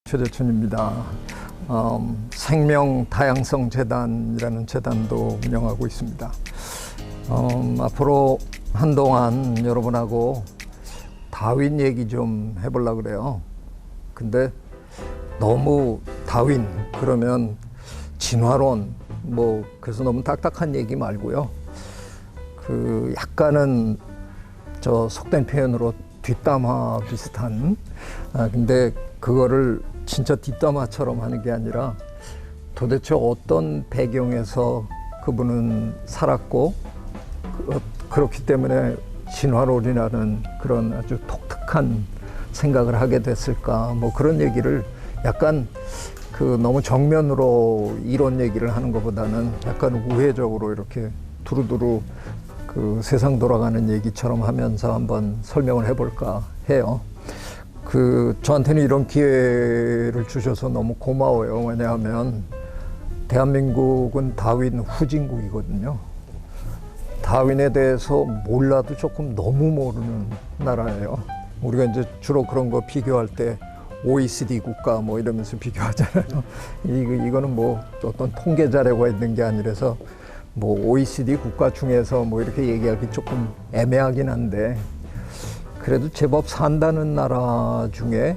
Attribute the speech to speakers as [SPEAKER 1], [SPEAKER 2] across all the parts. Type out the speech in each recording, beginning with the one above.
[SPEAKER 1] 최재춘입니다. 생명다양성재단이라는 재단도 운영하고 있습니다. 앞으로 한동안 여러분하고 다윈 얘기 좀 해보려고 그래요. 근데 너무 다윈 그러면 진화론 그래서 너무 딱딱한 얘기 말고요. 약간은 속된 표현으로 뒷담화 비슷한 근데 그거를 진짜 뒷담화처럼 하는 게 아니라 도대체 어떤 배경에서 그분은 살았고 그렇기 때문에 진화론이라는 그런 아주 독특한 생각을 하게 됐을까 그런 얘기를 약간 너무 정면으로 이론 얘기를 하는 것보다는 약간 우회적으로 이렇게 두루두루 세상 돌아가는 얘기처럼 하면서 한번 설명을 해볼까 해요. 저한테는 이런 기회를 주셔서 너무 고마워요. 왜냐하면 대한민국은 다윈 후진국이거든요. 다윈에 대해서 몰라도 조금 너무 모르는 나라예요. 우리가 이제 주로 그런 거 비교할 때 OECD 국가 이러면서 비교하잖아요. 이거는 어떤 통계 자료가 있는 게 아니라서 OECD 국가 중에서 이렇게 얘기하기 조금 애매하긴 한데 그래도 제법 산다는 나라 중에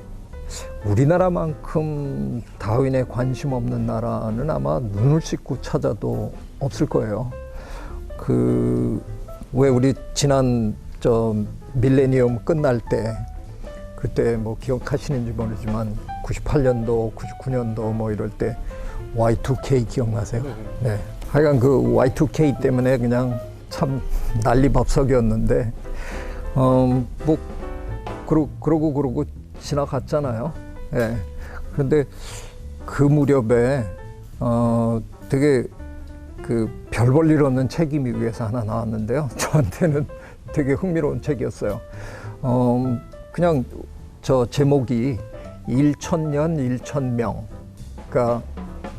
[SPEAKER 1] 우리나라만큼 다윈에 관심 없는 나라는 아마 눈을 씻고 찾아도 없을 거예요. 왜 우리 지난 밀레니엄 끝날 때 그때 기억하시는지 모르지만 98년도, 99년도 이럴 때 Y2K 기억나세요? 네. 하여간 Y2K 때문에 그냥 참 난리법석이었는데 그러고 지나갔잖아요. 예. 그런데 그 무렵에 되게 별 볼 일 없는 책이 미국에서 하나 나왔는데요. 저한테는 되게 흥미로운 책이었어요. 그냥 제목이 1000년 1000명, 그러니까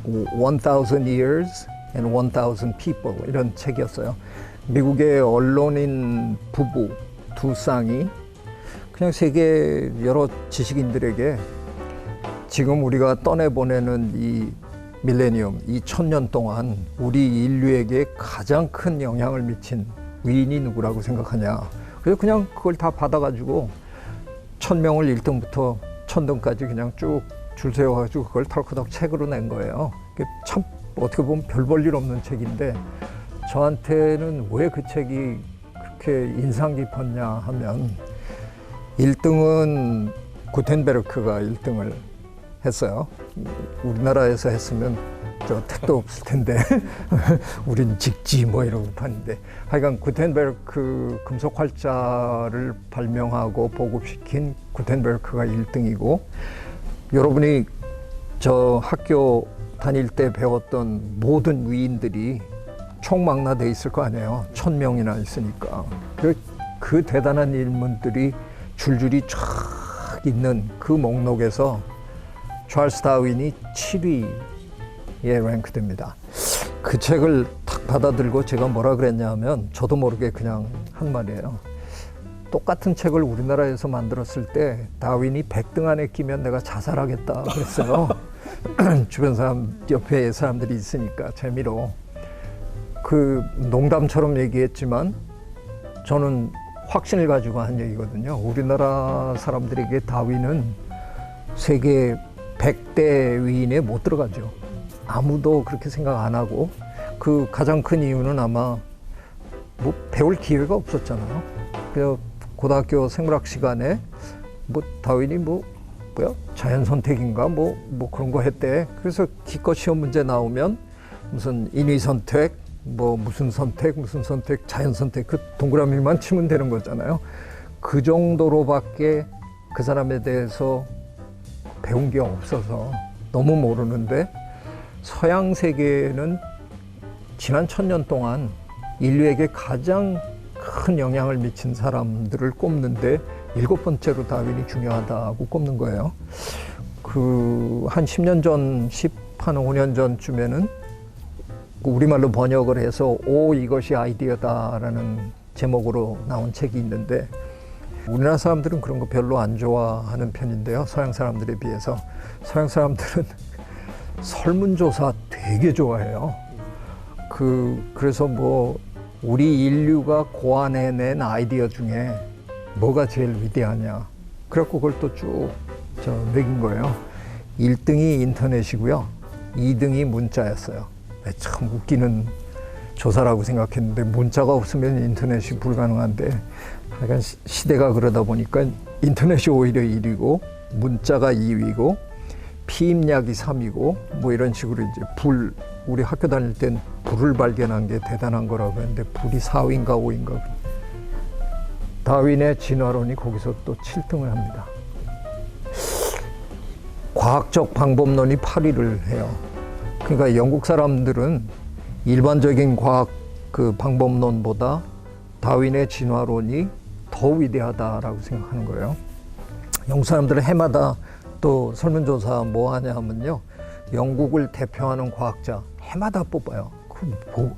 [SPEAKER 1] 1000 years and 1000 people 이런 책이었어요. 미국의 언론인 부부 두 쌍이 그냥 세계 여러 지식인들에게 지금 우리가 떠내보내는 이 밀레니엄, 이 1000년 동안 우리 인류에게 가장 큰 영향을 미친 위인이 누구라고 생각하냐. 그래서 그냥 그걸 다 받아가지고 1000명을 1등부터 1000등까지 그냥 쭉 줄 세워가지고 그걸 털커덕 책으로 낸 거예요. 참 어떻게 보면 별 볼 일 없는 책인데 저한테는 왜 그 책이 그렇게 인상 깊었냐 하면 1등은 구텐베르크가 1등을 했어요. 우리나라에서 했으면 택도 없을 텐데 우린 직지 이러고 봤는데 하여간 구텐베르크 금속 활자를 발명하고 보급시킨 구텐베르크가 1등이고 여러분이 학교 다닐 때 배웠던 모든 위인들이 총망라돼 있을 거 아니에요. 1000명이나 있으니까. 그 대단한 인물들이 줄줄이 쫙 있는 그 목록에서 찰스 다윈이 7위에 랭크됩니다. 그 책을 탁 받아들고 제가 뭐라 그랬냐 하면 저도 모르게 그냥 한 말이에요. 똑같은 책을 우리나라에서 만들었을 때 다윈이 100등 안에 끼면 내가 자살하겠다 그랬어요. 주변 옆에 사람들이 있으니까 재미로. 농담처럼 얘기했지만 저는 확신을 가지고 한 얘기거든요. 우리나라 사람들에게 다윈은 세계 100대 위인에 못 들어가죠. 아무도 그렇게 생각 안 하고 가장 큰 이유는 아마 배울 기회가 없었잖아요. 그래서 고등학교 생물학 시간에 다윈이 자연 선택인가 그런 거 했대. 그래서 기껏 시험 문제 나오면 무슨 인위 선택 무슨 선택 자연 선택 동그라미만 치면 되는 거잖아요. 그 정도로밖에 그 사람에 대해서 배운 게 없어서 너무 모르는데 서양 세계는 지난 1000년 동안 인류에게 가장 큰 영향을 미친 사람들을 꼽는데 7번째로 다윈이 중요하다고 꼽는 거예요. 한 10년 전, 한 5년 전쯤에는 우리말로 번역을 해서 이것이 아이디어다라는 제목으로 나온 책이 있는데 우리나라 사람들은 그런 거 별로 안 좋아하는 편인데요. 서양 사람들에 비해서. 서양 사람들은 설문조사 되게 좋아해요. 그래서 뭐 우리 인류가 고안해낸 아이디어 중에 뭐가 제일 위대하냐. 그래갖고 그걸 또 쭉 매긴 거예요. 1등이 인터넷이고요. 2등이 문자였어요. 참 웃기는 조사라고 생각했는데 문자가 없으면 인터넷이 불가능한데 약간 시대가 그러다 보니까 인터넷이 오히려 1위고 문자가 2위고 피임약이 3위고 뭐 이런 식으로 이제 우리 학교 다닐 땐 불을 발견한 게 대단한 거라고 했는데 불이 4위인가 5위인가. 다윈의 진화론이 거기서 또 7등을 합니다. 과학적 방법론이 8위를 해요. 그러니까 영국 사람들은 일반적인 과학 방법론보다 다윈의 진화론이 더 위대하다라고 생각하는 거예요. 영국 사람들은 해마다 또 설문조사 뭐 하냐 하면요. 영국을 대표하는 과학자 해마다 뽑아요.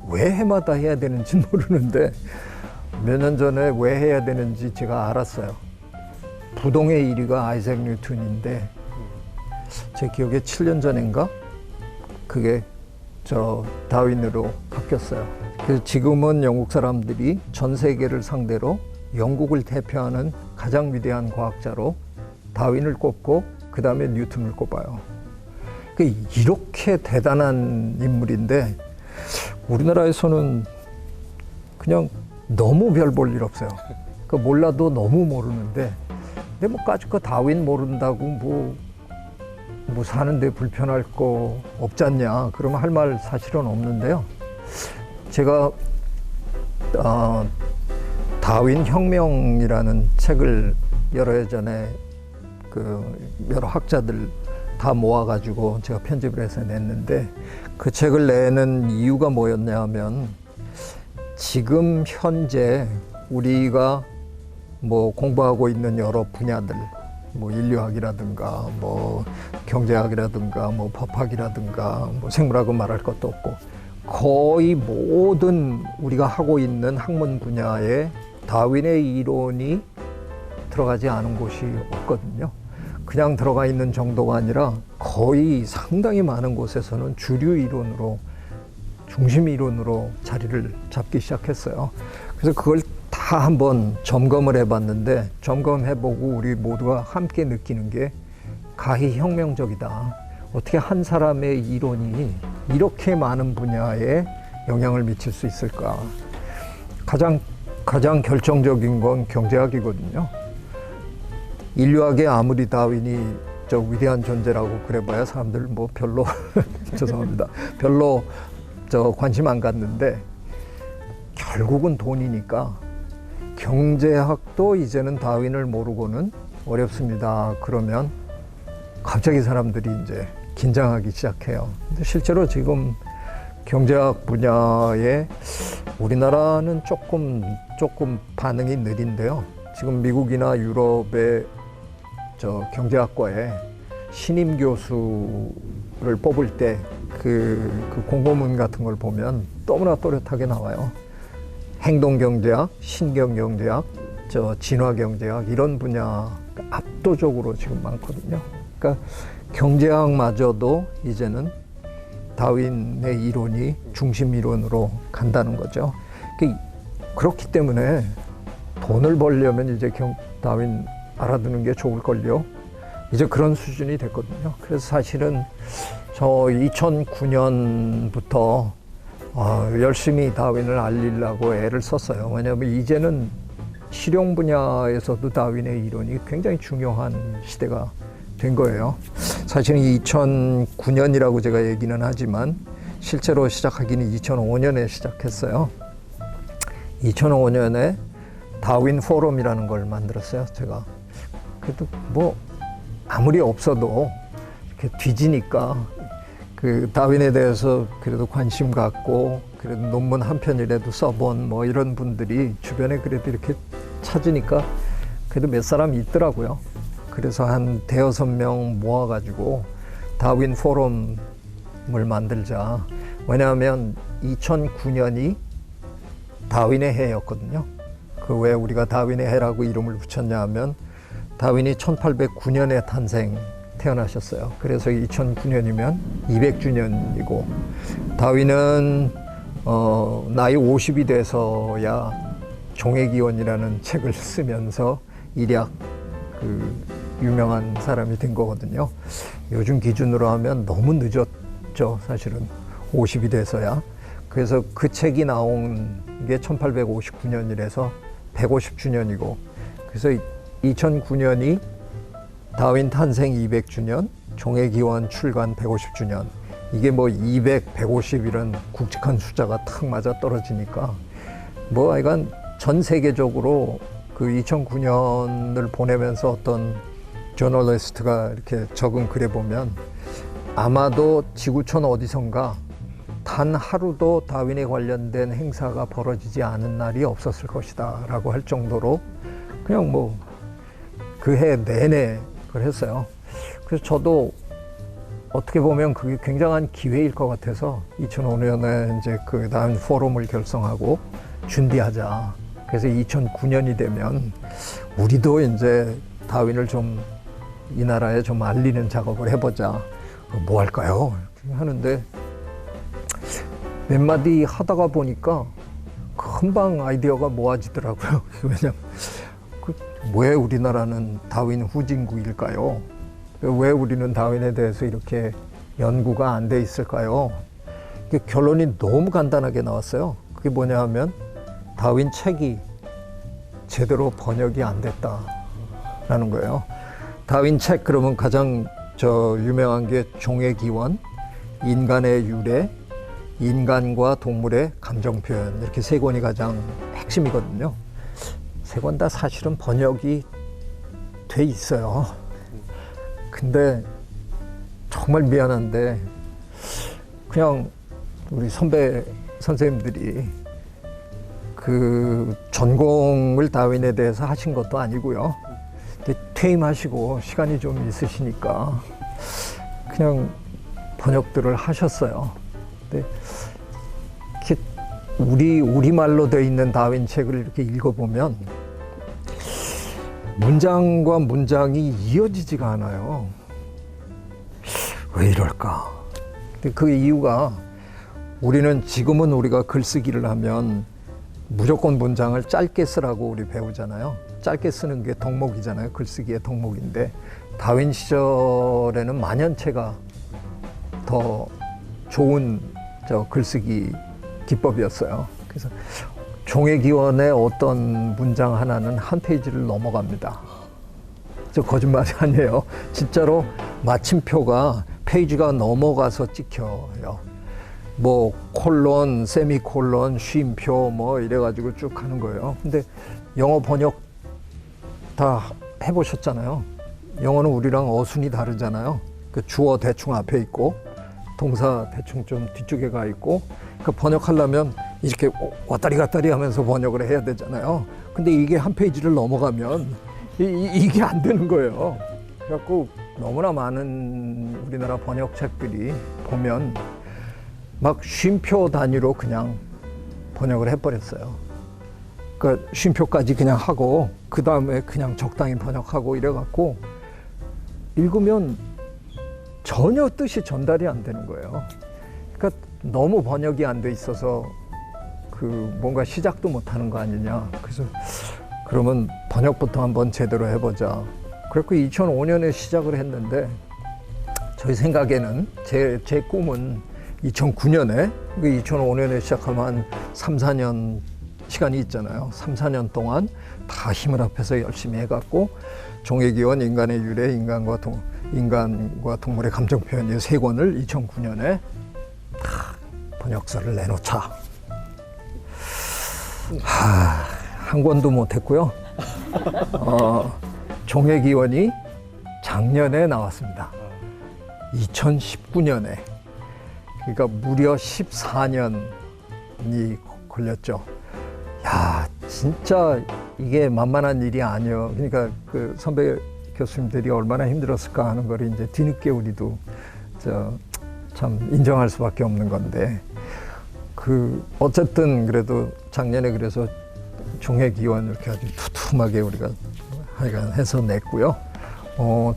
[SPEAKER 1] 왜 해마다 해야 되는지 모르는데 몇 년 전에 왜 해야 되는지 제가 알았어요. 부동의 1위가 아이작 뉴턴인데 제 기억에 7년 전인가 그게 다윈으로 바뀌었어요. 그래서 지금은 영국 사람들이 전 세계를 상대로 영국을 대표하는 가장 위대한 과학자로 다윈을 꼽고 그 다음에 뉴턴을 꼽아요. 이렇게 대단한 인물인데 우리나라에서는 그냥 너무 별 볼 일 없어요. 몰라도 너무 모르는데 근데 뭐 까짓거 다윈 모른다고 뭐 사는데 불편할 거 없잖냐 그러면 할 말 사실은 없는데요. 제가 다윈 혁명이라는 책을 여러 해 전에 여러 학자들 다 모아가지고 제가 편집을 해서 냈는데 그 책을 내는 이유가 뭐였냐 하면 지금 현재 우리가 뭐 공부하고 있는 여러 분야들 뭐 인류학이라든가 뭐 경제학이라든가 뭐 법학이라든가 뭐 생물학은 말할 것도 없고 거의 모든 우리가 하고 있는 학문 분야에 다윈의 이론이 들어가지 않은 곳이 없거든요. 그냥 들어가 있는 정도가 아니라 거의 상당히 많은 곳에서는 주류 이론으로 중심 이론으로 자리를 잡기 시작했어요. 그래서 그걸 다 한번 점검을 해봤는데 점검해보고 우리 모두가 함께 느끼는 게 가히 혁명적이다. 어떻게 한 사람의 이론이 이렇게 많은 분야에 영향을 미칠 수 있을까? 가장 결정적인 건 경제학이거든요. 인류학에 아무리 다윈이 위대한 존재라고 그래봐야 사람들 뭐 별로 죄송합니다. 별로 관심 안 갖는데 결국은 돈이니까 경제학도 이제는 다윈을 모르고는 어렵습니다. 그러면 갑자기 사람들이 이제 긴장하기 시작해요. 근데 실제로 지금 경제학 분야에 우리나라는 조금 반응이 느린데요. 지금 미국이나 유럽의 경제학과에 신임 교수를 뽑을 때 그 공고문 같은 걸 보면 너무나 또렷하게 나와요. 행동경제학, 신경경제학, 진화경제학 이런 분야 압도적으로 지금 많거든요. 그러니까 경제학마저도 이제는 다윈의 이론이 중심 이론으로 간다는 거죠. 그렇기 때문에 돈을 벌려면 이제 다윈 알아두는 게 좋을걸요. 이제 그런 수준이 됐거든요. 그래서 사실은 저 2009년부터 열심히 다윈을 알리려고 애를 썼어요. 왜냐하면 이제는 실용 분야에서도 다윈의 이론이 굉장히 중요한 시대가 된 거예요. 사실은 2009년이라고 제가 얘기는 하지만 실제로 시작하기는 2005년에 시작했어요. 2005년에 다윈 포럼이라는 걸 만들었어요. 제가 그래도 뭐 아무리 없어도 이렇게 뒤지니까 다윈에 대해서 그래도 관심 갖고 그래도 논문 한 편이라도 써본 뭐 이런 분들이 주변에 그래도 이렇게 찾으니까 그래도 몇 사람 있더라고요. 그래서 한 대여섯 명 모아가지고 다윈 포럼을 만들자. 왜냐하면 2009년이 다윈의 해였거든요. 그 왜 우리가 다윈의 해라고 이름을 붙였냐 하면 다윈이 1809년에 태어나셨어요. 그래서 2009년이면 200주년이고 다윈은 나이 50이 돼서야 종의기원이라는 책을 쓰면서 일약 그 유명한 사람이 된 거거든요. 요즘 기준으로 하면 너무 늦었죠, 사실은. 50이 돼서야. 그래서 그 책이 나온 게 1859년이라서 150주년이고, 그래서 2009년이 다윈 탄생 200주년, 종의기원 출간 150주년. 이게 뭐 200, 150 이런 굵직한 숫자가 탁 맞아 떨어지니까 뭐 하여간 전 세계적으로 그 2009년을 보내면서 어떤 저널리스트가 이렇게 적은 글에 보면 아마도 지구촌 어디선가 단 하루도 다윈에 관련된 행사가 벌어지지 않은 날이 없었을 것이다 라고 할 정도로 그냥 뭐 그 해 내내 그걸 했어요. 그래서 저도 어떻게 보면 그게 굉장한 기회일 것 같아서 2005년에 이제 그 다윈 포럼을 결성하고 준비하자. 그래서 2009년이 되면 우리도 이제 다윈을 좀 이 나라에 좀 알리는 작업을 해보자. 뭐 할까요? 이렇게 하는데 몇 마디 하다가 보니까 금방 아이디어가 모아지더라고요. 왜냐면 왜 우리나라는 다윈 후진국일까요? 왜 우리는 다윈에 대해서 이렇게 연구가 안 돼 있을까요? 결론이 너무 간단하게 나왔어요. 그게 뭐냐 하면 다윈 책이 제대로 번역이 안 됐다라는 거예요. 다윈 책 그러면 가장 유명한 게 종의기원, 인간의 유래, 인간과 동물의 감정 표현, 이렇게 세 권이 가장 핵심이거든요. 세 권 다 사실은 번역이 돼 있어요. 근데 정말 미안한데 그냥 우리 선생님들이 그 전공을 다윈에 대해서 하신 것도 아니고요. 근데 퇴임하시고 시간이 좀 있으시니까 그냥 번역들을 하셨어요. 근데 이렇게 우리말로 돼 있는 다윈 책을 이렇게 읽어보면 문장과 문장이 이어지지가 않아요. 왜 이럴까? 근데 그 이유가 우리는 지금은 우리가 글쓰기를 하면 무조건 문장을 짧게 쓰라고 우리 배우잖아요. 짧게 쓰는 게 덕목이잖아요. 글쓰기의 덕목인데 다윈 시절에는 만연체가 더 좋은 글쓰기 기법이었어요. 그래서 종의기원의 어떤 문장 하나는 한 페이지를 넘어갑니다. 저 거짓말이 아니에요. 진짜로 마침표가 페이지가 넘어가서 찍혀요. 뭐 콜론, 세미콜론, 쉼표 뭐 이래가지고 쭉 하는 거예요. 근데 영어 번역 다 해보셨잖아요. 영어는 우리랑 어순이 다르잖아요. 그 주어 대충 앞에 있고 동사 대충 좀 뒤쪽에 가 있고 그 번역하려면 이렇게 왔다리 갔다리 하면서 번역을 해야 되잖아요. 근데 이게 한 페이지를 넘어가면 이게 안 되는 거예요. 그래갖고 너무나 많은 우리나라 번역책들이 보면 막 쉼표 단위로 그냥 번역을 해버렸어요. 그러니까 쉼표까지 그냥 하고 그 다음에 그냥 적당히 번역하고 이래갖고 읽으면 전혀 뜻이 전달이 안 되는 거예요. 그러니까 너무 번역이 안 돼 있어서 그 뭔가 시작도 못 하는 거 아니냐. 그래서 그러면 번역부터 한번 제대로 해보자. 그래서 2005년에 시작을 했는데 저희 생각에는 제 꿈은 2009년에 2005년에 시작하면 한 3, 4년 시간이 있잖아요. 3, 4년 동안 다 힘을 합해서 열심히 해갖고 종의기원, 인간의 유래, 인간과 동물의 감정 표현 이 세 권을 2009년에 다 번역서를 내놓자. 한 권도 못했고요. 종의기원이 작년에 나왔습니다. 2019년에. 그러니까 무려 14년이 걸렸죠. 야, 진짜 이게 만만한 일이 아니에요. 그러니까 그 선배 교수님들이 얼마나 힘들었을까 하는 걸 이제 뒤늦게 우리도 참 인정할 수밖에 없는 건데 어쨌든 그래도 작년에 그래서 종회기원 이렇게 아주 투툼하게 우리가 하여간 해서 냈고요.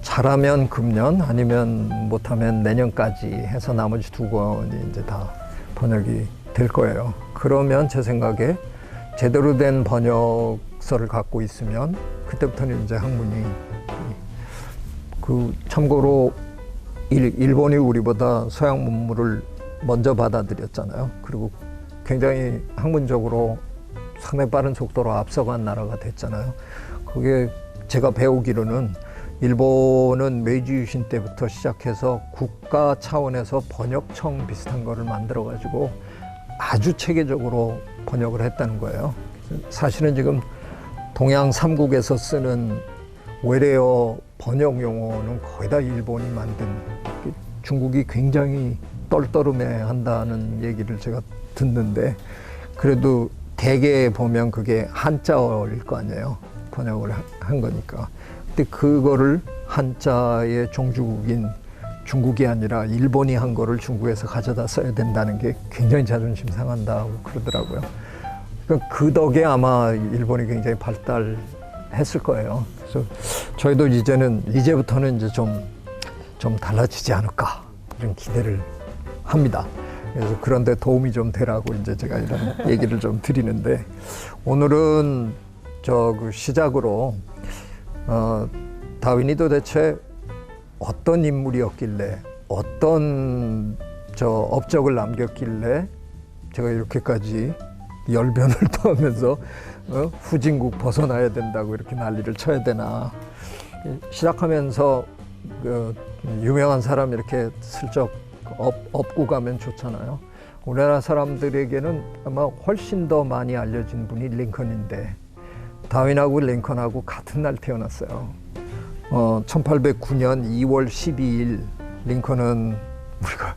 [SPEAKER 1] 잘하면 금년 아니면 못하면 내년까지 해서 나머지 2권이 이제 다 번역이 될 거예요. 그러면 제 생각에 제대로 된 번역서를 갖고 있으면 그때부터는 이제 학문이 참고로 일본이 우리보다 서양 문물을 먼저 받아들였잖아요. 그리고 굉장히 학문적으로 상당히 빠른 속도로 앞서간 나라가 됐잖아요. 그게 제가 배우기로는 일본은 메이지 유신 때부터 시작해서 국가 차원에서 번역청 비슷한 거를 만들어 가지고 아주 체계적으로 번역을 했다는 거예요. 사실은 지금 동양 3국에서 쓰는 외래어 번역 용어는 거의 다 일본이 만든, 중국이 굉장히 떨떠름해 한다는 얘기를 제가 듣는데, 그래도 대개 보면 그게 한자어일 거 아니에요. 번역을 한 거니까. 근데 그거를 한자의 종주국인 중국이 아니라 일본이 한 거를 중국에서 가져다 써야 된다는 게 굉장히 자존심 상한다고 그러더라고요. 그러니까 그 덕에 아마 일본이 굉장히 발달했을 거예요. 그래서 저희도 이제부터는 이제 좀 달라지지 않을까 이런 기대를 합니다. 그래서 그런데 도움이 좀 되라고 이제 제가 이런 얘기를 좀 드리는데, 오늘은 그 시작으로 다윈이 도대체 어떤 인물이었길래, 어떤 업적을 남겼길래 제가 이렇게까지 열변을 토하면서 후진국 벗어나야 된다고 이렇게 난리를 쳐야 되나. 시작하면서 유명한 사람 이렇게 슬쩍 업고 가면 좋잖아요. 우리나라 사람들에게는 아마 훨씬 더 많이 알려진 분이 링컨인데, 다윈하고 링컨하고 같은 날 태어났어요. 1809년 2월 12일, 링컨은 우리가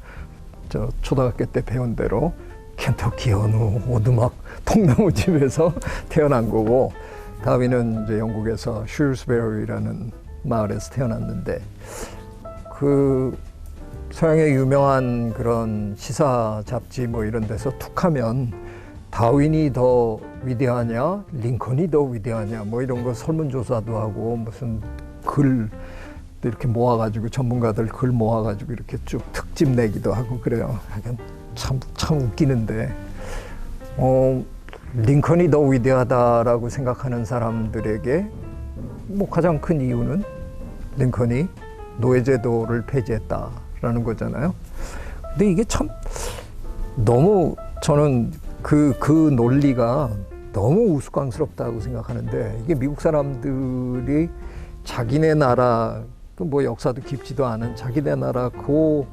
[SPEAKER 1] 초등학교 때 배운 대로 켄터키 어느 오두막 통나무 집에서 태어난 거고, 다윈은 이제 영국에서 슈스베리라는 마을에서 태어났는데, 그 서양의 유명한 그런 시사 잡지 뭐 이런 데서 툭하면 다윈이 더 위대하냐, 링컨이 더 위대하냐, 뭐 이런 거 설문조사도 하고, 무슨 글 이렇게 모아가지고 전문가들 글 모아가지고 이렇게 쭉 특집 내기도 하고 그래요. 참 웃기는데, 링컨이 더 위대하다라고 생각하는 사람들에게 뭐 가장 큰 이유는 링컨이 노예제도를 폐지했다라는 거잖아요. 근데 이게 참 너무, 저는 그 논리가 너무 우스꽝스럽다고 생각하는데, 이게 미국 사람들이 자기네 나라, 뭐 역사도 깊지도 않은 자기네 나라 그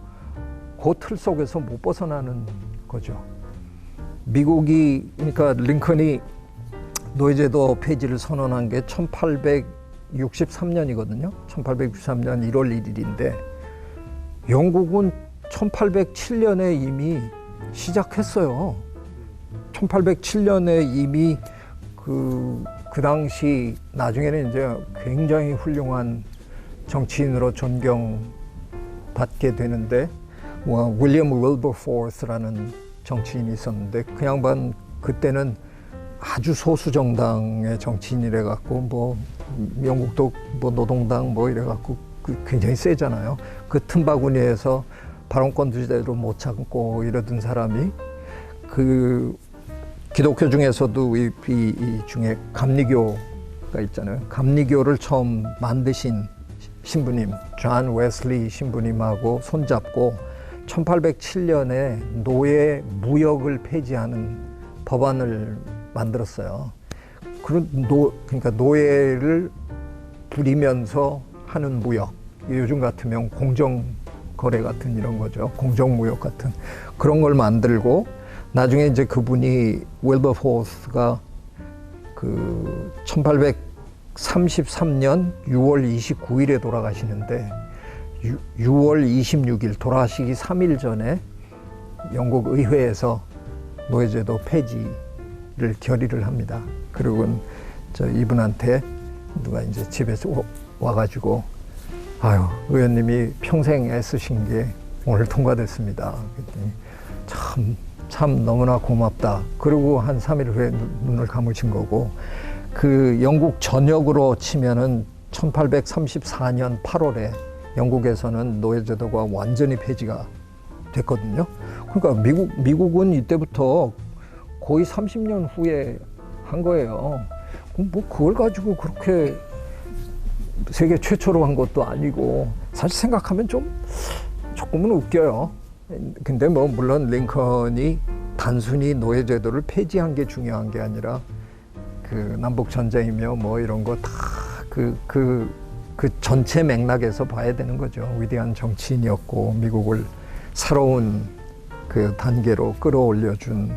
[SPEAKER 1] 틀 속에서 못 벗어나는 거죠. 미국이, 그러니까 링컨이 노예제도 폐지를 선언한 게 1863년이거든요. 1863년 1월 1일인데 영국은 1807년에 이미 시작했어요. 1807년에 이미 그 당시, 나중에는 이제 굉장히 훌륭한 정치인으로 존경받게 되는데, 윌리엄 윌버포스라는 정치인이 있었는데, 그 양반 그때는 아주 소수 정당의 정치인이래 갖고, 뭐 영국도 뭐 노동당 뭐 이래 갖고 굉장히 세잖아요. 그 틈바구니에서 발언권도 제대로 못 참고 이러던 사람이, 그 기독교 중에서도 이 중에 감리교가 있잖아요. 감리교를 처음 만드신 신부님, 존 웨슬리 신부님하고 손잡고 1807년에 노예 무역을 폐지하는 법안을 만들었어요. 그러니까 노예를 부리면서 하는 무역, 요즘 같으면 공정거래 같은 이런 거죠. 공정무역 같은 그런 걸 만들고, 나중에 이제 그분이 윌버포스가 그 1833년 6월 29일에 돌아가시는데, 6월 26일 돌아가시기 3일 전에 영국 의회에서 노예제도 폐지를 결의를 합니다. 그리고 이분한테 누가 이제 집에서 와가지고, 아유, 의원님이 평생 애쓰신 게 오늘 통과됐습니다. 그랬더니 참 참 너무나 고맙다. 그리고 한 3일 후에 눈을 감으신 거고, 그 영국 전역으로 치면은 1834년 8월에 영국에서는 노예제도가 완전히 폐지가 됐거든요. 그러니까 미국은 이때부터 거의 30년 후에 한 거예요. 뭐 그걸 가지고 그렇게 세계 최초로 한 것도 아니고, 사실 생각하면 조금은 웃겨요. 근데 뭐 물론 링컨이 단순히 노예제도를 폐지한 게 중요한 게 아니라 그 남북 전쟁이며 뭐 이런 거 다 그 전체 맥락에서 봐야 되는 거죠. 위대한 정치인이었고 미국을 새로운 그 단계로 끌어올려준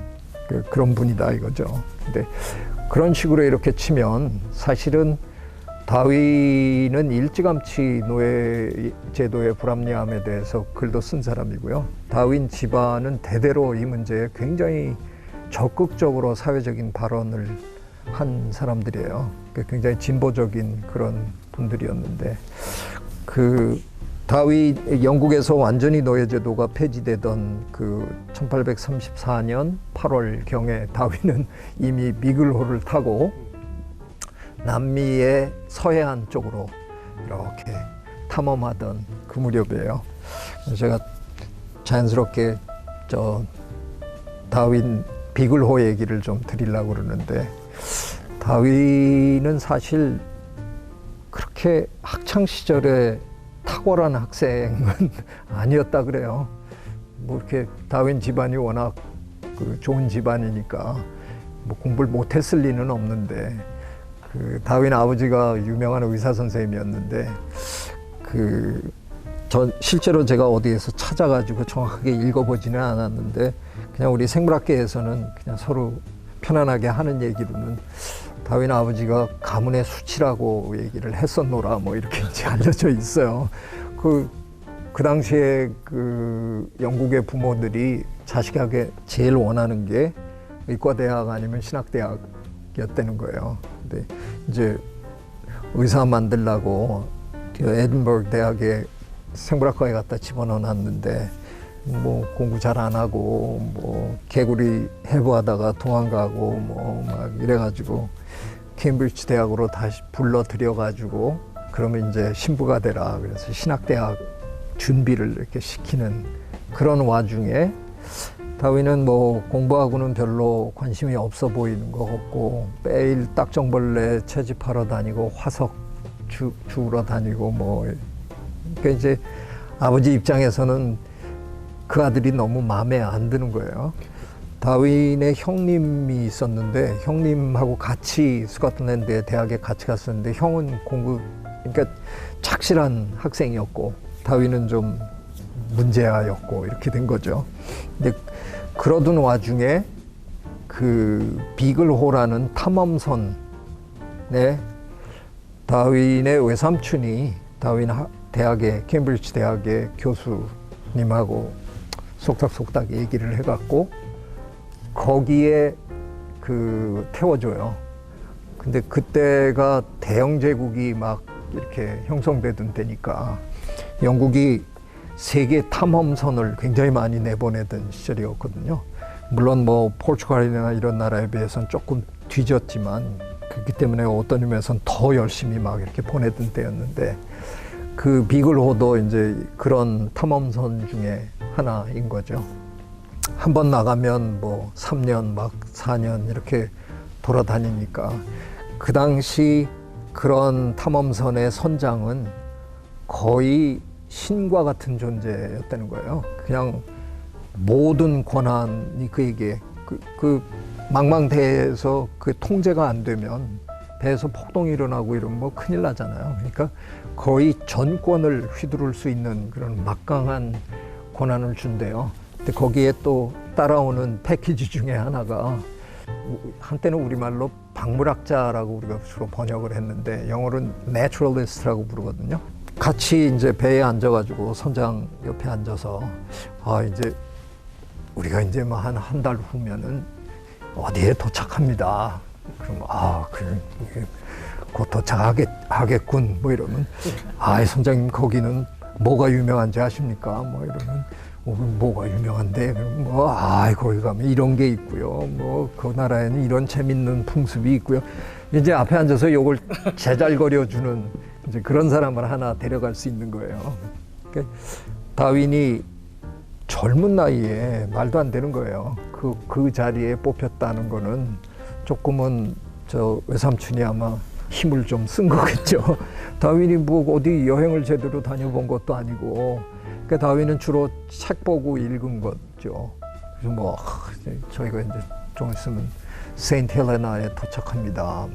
[SPEAKER 1] 그런 분이다 이거죠. 근데 그런 식으로 이렇게 치면 사실은 다윈은 일찌감치 노예 제도의 불합리함에 대해서 글도 쓴 사람이고요. 다윈 집안은 대대로 이 문제에 굉장히 적극적으로 사회적인 발언을 한 사람들이에요. 굉장히 진보적인 그런 분들이었는데, 그 다윈 영국에서 완전히 노예 제도가 폐지되던 그 1834년 8월 경에 다윈은 이미 미글호를 타고 남미의 서해안 쪽으로 이렇게 탐험하던 그 무렵이에요. 제가 자연스럽게 다윈 비글호 얘기를 좀 드리려고 그러는데, 다윈은 사실 그렇게 학창 시절에 탁월한 학생은 아니었다 그래요. 뭐 이렇게 다윈 집안이 워낙 그 좋은 집안이니까 뭐 공부를 못했을 리는 없는데, 그 다윈 아버지가 유명한 의사 선생님이었는데, 실제로 제가 어디에서 찾아가지고 정확하게 읽어보지는 않았는데, 그냥 우리 생물학계에서는 그냥 서로 편안하게 하는 얘기로는 다윈 아버지가 가문의 수치라고 얘기를 했었노라 뭐 이렇게 이제 알려져 있어요. 그 당시에 그 영국의 부모들이 자식에게 제일 원하는 게 의과대학 아니면 신학대학이었다는 거예요. 근데 이제 의사 만들라고 에든버그 대학에 생물학과에 갖다 집어넣어놨는데, 뭐 공부 잘 안 하고 뭐 개구리 해부하다가 도망가고 뭐 막 이래가지고 케임브리지 대학으로 다시 불러들여가지고 그러면 이제 신부가 되라, 그래서 신학대학 준비를 이렇게 시키는 그런 와중에 다윈은 뭐 공부하고는 별로 관심이 없어 보이는 것 같고, 매일 딱정벌레 채집하러 다니고 화석 주우러 다니고 뭐, 그러니까 이제 아버지 입장에서는 그 아들이 너무 마음에 안 드는 거예요. 다윈의 형님이 있었는데, 형님하고 같이 스코틀랜드의 대학에 같이 갔었는데, 형은 그러니까 착실한 학생이었고 다윈은 좀 문제아였고 이렇게 된 거죠. 근데 그러던 와중에 그 비글호라는 탐험선에 다윈의 외삼촌이 다윈 대학의 케임브리지 대학의 교수님하고 속닥속닥 얘기를 해갖고 거기에 그 태워줘요. 근데 그때가 대영 제국이 막 이렇게 형성되던 때니까 영국이 세계 탐험선을 굉장히 많이 내보내던 시절이었거든요. 물론 뭐 포르투갈이나 이런 나라에 비해서는 조금 뒤졌지만, 그렇기 때문에 어떤 의미에서는 더 열심히 막 이렇게 보내던 때였는데, 그 비글호도 이제 그런 탐험선 중에 하나인 거죠. 한 번 나가면 뭐 3년 막 4년 이렇게 돌아다니니까, 그 당시 그런 탐험선의 선장은 거의 신과 같은 존재였다는 거예요. 그냥 모든 권한이 그에게, 그 망망대해에서 그 통제가 안 되면 배에서 폭동이 일어나고 이러면 뭐 큰일 나잖아요. 그러니까 거의 전권을 휘두를 수 있는 그런 막강한 권한을 준대요. 근데 거기에 또 따라오는 패키지 중에 하나가, 한때는 우리말로 박물학자라고 우리가 주로 번역을 했는데 영어로는 naturalist라고 부르거든요. 같이 이제 배에 앉아가지고 선장 옆에 앉아서, 이제 우리가 이제 뭐 한 달 후면은 어디에 도착합니다. 그럼 곧 도착하겠군 뭐 이러면, 선장님 거기는 뭐가 유명한지 아십니까? 뭐 이러면 뭐가 유명한데? 뭐, 거기 가면 이런 게 있고요. 뭐, 그 나라에는 이런 재밌는 풍습이 있고요. 이제 앞에 앉아서 이걸 제잘거려주는 이제 그런 사람을 하나 데려갈 수 있는 거예요. 그러니까 다윈이 젊은 나이에 말도 안 되는 거예요. 그 자리에 뽑혔다는 거는 조금은 저 외삼촌이 아마 힘을 좀 쓴 거겠죠. 다윈이 뭐 어디 여행을 제대로 다녀본 것도 아니고, 그러니까 다윈은 주로 책 보고 읽은 거죠. 그래서 뭐 저희가 이제 좀 있으면 세인트 헬레나에 도착합니다.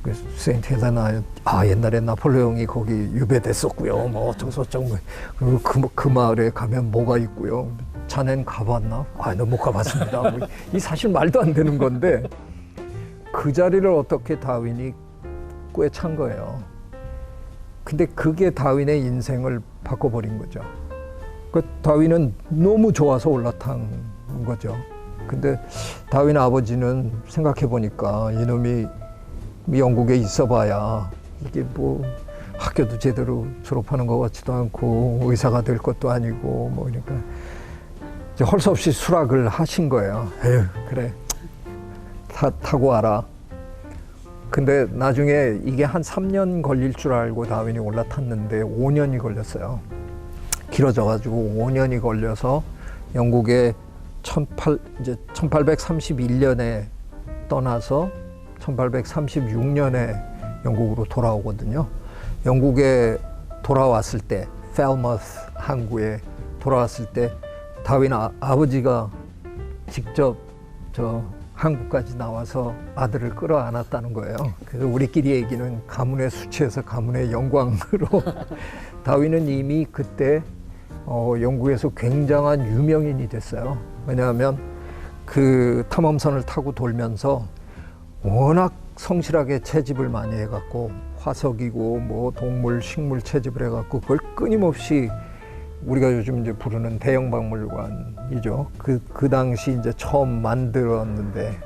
[SPEAKER 1] 그래서 세인트 헬레나 옛날에 나폴레옹이 거기 유배됐었고요. 뭐 어쩌고저쩌고 그리고 그 마을에 가면 뭐가 있고요. 자넨 가봤나? 너 못 가봤습니다. 뭐, 이 사실 말도 안 되는 건데 그 자리를 어떻게 다윈이 꿰찬 거예요. 근데 그게 다윈의 인생을 바꿔버린 거죠. 그 다윈은 너무 좋아서 올라탄 거죠. 근데 다윈 아버지는 생각해 보니까 이놈이 영국에 있어봐야 이게 뭐 학교도 제대로 졸업하는 것 같지도 않고 의사가 될 것도 아니고 뭐 그러니까 이제 할 수 없이 수락을 하신 거예요. 에휴 그래 타고 와라. 근데 나중에 이게 한 3년 걸릴 줄 알고 다윈이 올라탔는데 5년이 걸렸어요. 길어져가지고 5년이 걸려서 영국에 1831년에 떠나서 1836년에 영국으로 돌아오거든요. 영국에 돌아왔을 때, 펠머스 항구에 돌아왔을 때 다윈 아버지가 직접 저 한국까지 나와서 아들을 끌어안았다는 거예요. 그래서 우리끼리 얘기는 가문의 수치에서 가문의 영광으로 다윈은 이미 그때 영국에서 굉장한 유명인이 됐어요. 왜냐하면 그 탐험선을 타고 돌면서 워낙 성실하게 채집을 많이 해갖고 화석이고 뭐 동물, 식물 채집을 해갖고 그걸 끊임없이 우리가 요즘 이제 부르는 대형박물관이죠. 그 당시 이제 처음 만들었는데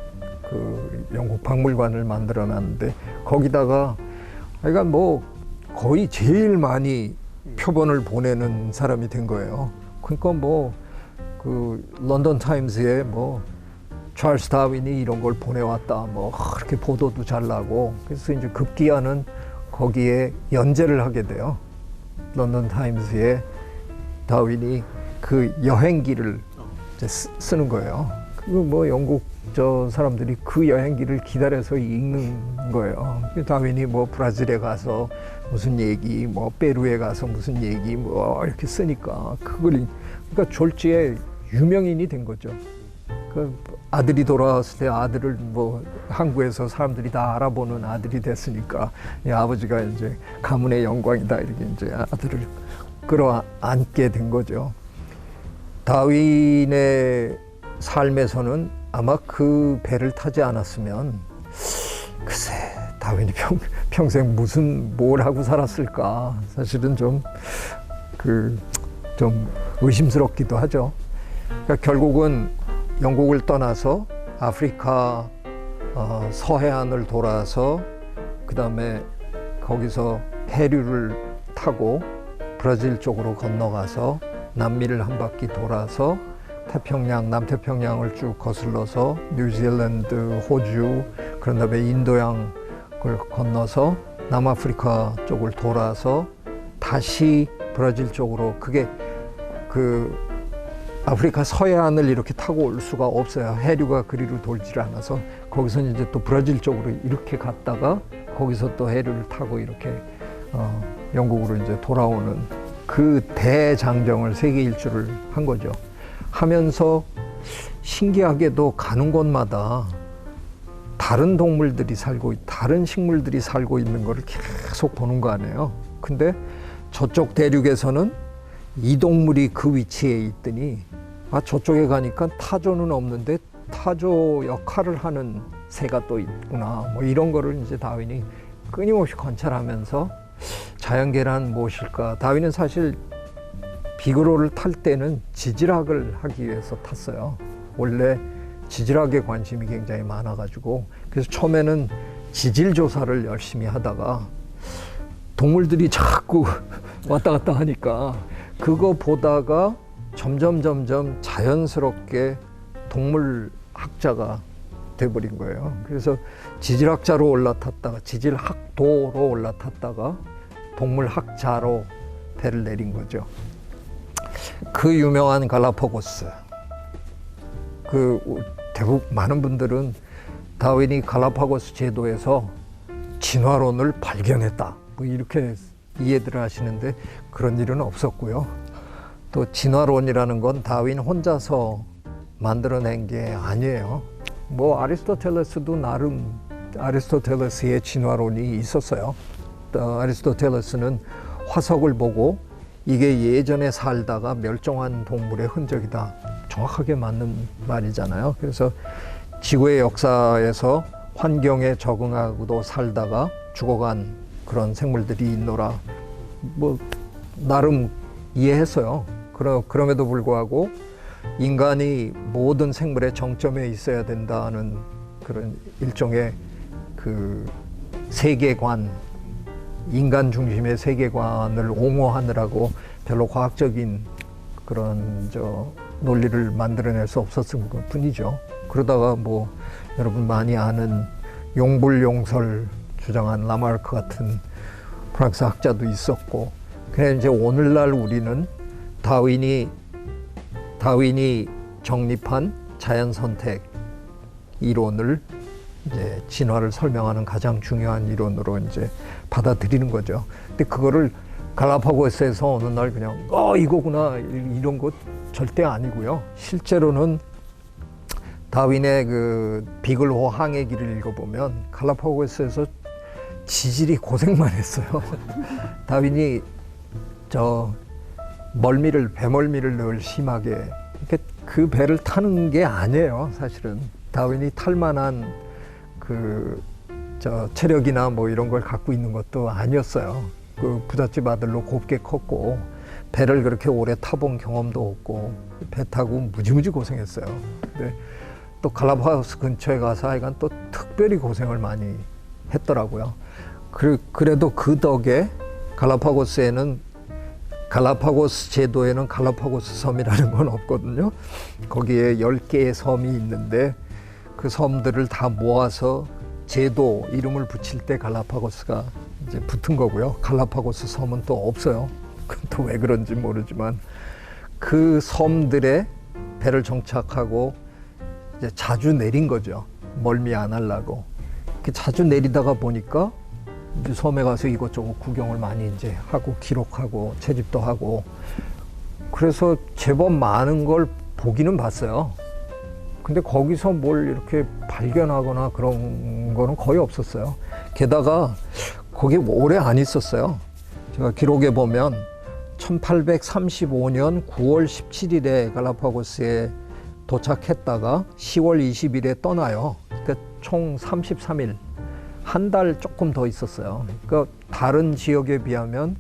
[SPEAKER 1] 그 영국 박물관을 만들어놨는데 거기다가 그러니까 뭐 거의 제일 많이 표본을 보내는 사람이 된 거예요. 그러니까 뭐 그 런던 타임스에 뭐 찰스 다윈이 이런 걸 보내왔다 뭐 그렇게 보도도 잘 나고 그래서 이제 급기야는 거기에 연재를 하게 돼요. 런던 타임스에 다윈이 그 여행기를 이제 쓰는 거예요. 그리고 뭐 영국 저 사람들이 그 여행기를 기다려서 읽는 거예요. 다윈이 뭐 브라질에 가서 무슨 얘기, 뭐 페루에 가서 무슨 얘기, 뭐 이렇게 쓰니까 그걸 그러니까 졸지에 유명인이 된 거죠. 그 아들이 돌아왔을 때 아들을 뭐 한국에서 사람들이 다 알아보는 아들이 됐으니까 아버지가 이제 가문의 영광이다 이렇게 이제 아들을 끌어안게 된 거죠. 다윈의 삶에서는 아마 그 배를 타지 않았으면 글쎄 다윈이 평생 뭘 하고 살았을까 사실은 좀 의심스럽기도 하죠. 그러니까 결국은 영국을 떠나서 아프리카 서해안을 돌아서 그 다음에 거기서 해류를 타고 브라질 쪽으로 건너가서 남미를 한 바퀴 돌아서 남태평양을 쭉 거슬러서 뉴질랜드, 호주, 그런 다음에 인도양을 건너서 남아프리카 쪽을 돌아서 다시 브라질 쪽으로 그게 그 아프리카 서해안을 이렇게 타고 올 수가 없어요. 해류가 그리로 돌지를 않아서 거기서 이제 또 브라질 쪽으로 이렇게 갔다가 거기서 또 해류를 타고 이렇게 영국으로 이제 돌아오는 그 대장정을 세계 일주를 한 거죠. 하면서 신기하게도 가는 곳마다 다른 동물들이 다른 식물들이 살고 있는 거를 계속 보는 거 아니에요. 근데 저쪽 대륙에서는 이 동물이 그 위치에 있더니 저쪽에 가니까 타조는 없는데 타조 역할을 하는 새가 또 있구나. 뭐 이런 거를 이제 다윈이 끊임없이 관찰하면서 자연계란 무엇일까? 다윈은 사실 비그로를 탈 때는 지질학을 하기 위해서 탔어요. 원래 지질학에 관심이 굉장히 많아가지고 그래서 처음에는 지질 조사를 열심히 하다가 동물들이 자꾸 왔다 갔다 하니까 그거 보다가 점점 자연스럽게 동물학자가 돼버린 거예요. 그래서 지질학자로 올라탔다가 지질학도로 올라탔다가 동물학자로 배를 내린 거죠. 그 유명한 갈라파고스. 대부분 많은 분들은 다윈이 갈라파고스 제도에서 진화론을 발견했다, 뭐 이렇게 이해들을 하시는데 그런 일은 없었고요. 또 진화론이라는 건 다윈 혼자서 만들어낸 게 아니에요. 뭐 아리스토텔레스도 나름 아리스토텔레스의 진화론이 있었어요. 아리스토텔레스는 화석을 보고 이게 예전에 살다가 멸종한 동물의 흔적이다, 정확하게 맞는 말이잖아요. 그래서 지구의 역사에서 환경에 적응하고도 살다가 죽어간 그런 생물들이 있노라, 뭐 나름 이해했어요. 그럼에도 불구하고 인간이 모든 생물의 정점에 있어야 된다는 그런 일종의 그 세계관, 인간 중심의 세계관을 옹호하느라고 별로 과학적인 그런 논리를 만들어낼 수 없었을 것 뿐이죠. 그러다가 뭐 여러분 많이 아는 용불용설 주장한 라마르크 같은 프랑스 학자도 있었고, 그래 이제 오늘날 우리는 다윈이 정립한 자연 선택 이론을 이제 진화를 설명하는 가장 중요한 이론으로 이제 받아들이는 거죠. 근데 그거를 갈라파고스에서 어느 날 그냥 이거구나 이런 거 절대 아니고요. 실제로는 다윈의 그 비글호 항해기를 읽어보면 갈라파고스에서 지질이 고생만 했어요. 다윈이 배멀미를 늘 심하게, 그 배를 타는 게 아니에요. 사실은 다윈이 탈 만한 체력이나 뭐 이런 걸 갖고 있는 것도 아니었어요. 그 부잣집 아들로 곱게 컸고 배를 그렇게 오래 타본 경험도 없고 배 타고 무지무지 고생했어요. 근데 또 갈라파고스 근처에 가서 하여간 또 특별히 고생을 많이 했더라고요. 그래도 그 덕에 갈라파고스 제도에는 갈라파고스 섬이라는 건 없거든요. 거기에 10개의 섬이 있는데 그 섬들을 다 모아서 제도 이름을 붙일 때 갈라파고스가 이제 붙은 거고요. 갈라파고스 섬은 또 없어요. 그건 또 왜 그런지 모르지만 그 섬들에 배를 정착하고 이제 자주 내린 거죠. 멀미 안 하려고. 자주 내리다가 보니까 이제 섬에 가서 이것저것 구경을 많이 이제 하고 기록하고 채집도 하고, 그래서 제법 많은 걸 보기는 봤어요. 근데 거기서 뭘 이렇게 발견하거나 그런 거는 거의 없었어요. 게다가 거기 오래 안 있었어요. 제가 기록에 보면 1835년 9월 17일에 갈라파고스에 도착했다가 10월 20일에 떠나요. 그러니까 총 33일, 한 달 조금 더 있었어요. 그러니까 다른 지역에 비하면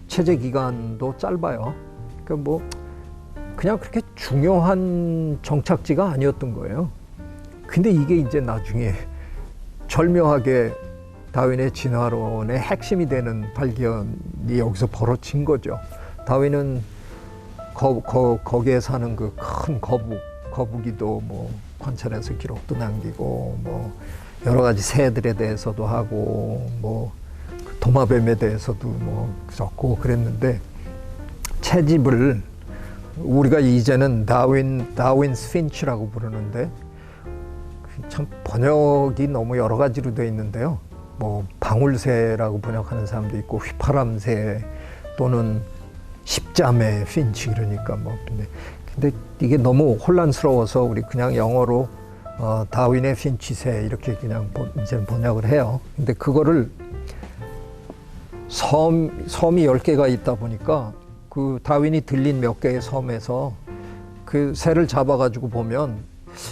[SPEAKER 1] 체제 기간도 짧아요. 그러니까 뭐 그냥 그렇게 중요한 정착지가 아니었던 거예요. 근데 이게 이제 나중에 절묘하게 다윈의 진화론의 핵심이 되는 발견이 여기서 벌어진 거죠. 다윈은 거기에 사는 그 큰 거북이도 뭐 관찰해서 기록도 남기고, 뭐 여러 가지 새들에 대해서도 하고, 뭐 도마뱀에 대해서도 뭐 적고 그랬는데, 채집을 우리가 이제는 다윈 스핀치라고 부르는데 참 번역이 너무 여러 가지로 되어 있는데요. 뭐 방울새라고 번역하는 사람도 있고 휘파람새 또는 십자매 핀치, 그러니까 뭐 근데 이게 너무 혼란스러워서 우리 그냥 영어로 다윈의 핀치새 이렇게 그냥 이제 번역을 해요. 근데 그거를 섬이 10개가 있다 보니까 그 다윈이 들린 몇 개의 섬에서 그 새를 잡아가지고 보면